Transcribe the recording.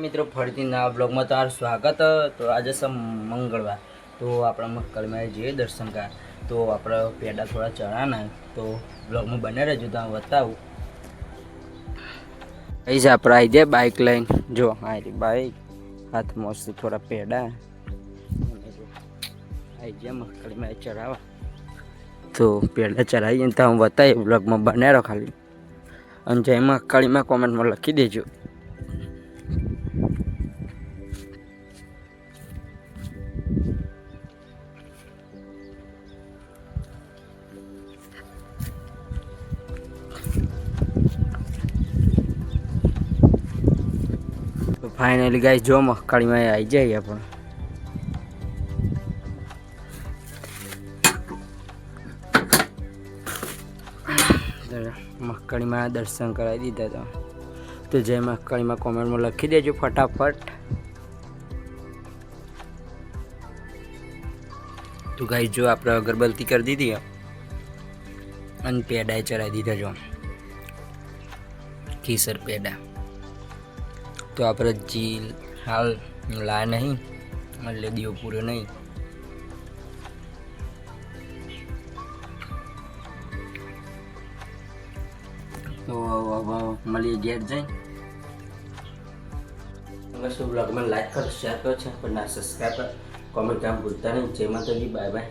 મિત્રો ફરીથી નવા બ્લોગમાં તમારું સ્વાગત. તો આજે છે મંગળવાર, તો આપણા મક્કલમાં જઈએ દર્શન કરવા. તો આપણે પેડા થોડા ચડાના, તો બ્લોગમાં બને રહેજો, તમે બતાવું. અહીં જ આપણે આવી જાય બાઇક લઈને. જો આ બાઇક હાથમાં મસ્ત થોડા પેડા આવી જાય મક્કલમાં ચડાવવા. તો પેડા ચડાવીએ તો હું બતાવીએ, બ્લોગમાં બને રહો ખાલી. અને જય મક્કળીમાં કોમેન્ટમાં લખી દેજો. ફાઇનલી ગાઈસ જો મક્કાળીમાં આવી જાય આપણે. મક્કાળીમાં દર્શન કરાવી દીધા તો જય મક્કાળીમાં કોમેન્ટમાં લખી દેજો ફટાફટ. તો ગાઈસ જો આપણે અગરબત્તી કરી દીધી અને પેડા ચડાવી દીધા. જો કેસર પેડા તો આપણે જી હાલ લાયા નહીં, એટલે દીવો પૂરો નહીં. તો મળીએ ઘેર જઈને. બસ બ્લોગમાં લાઈક કરો, શેર કરો છે, પણ ના સબસ્ક્રાઈબ કરો, કોમેન્ટ કામ ભૂલતા નહીં. જય માતાજી, બાય બાય.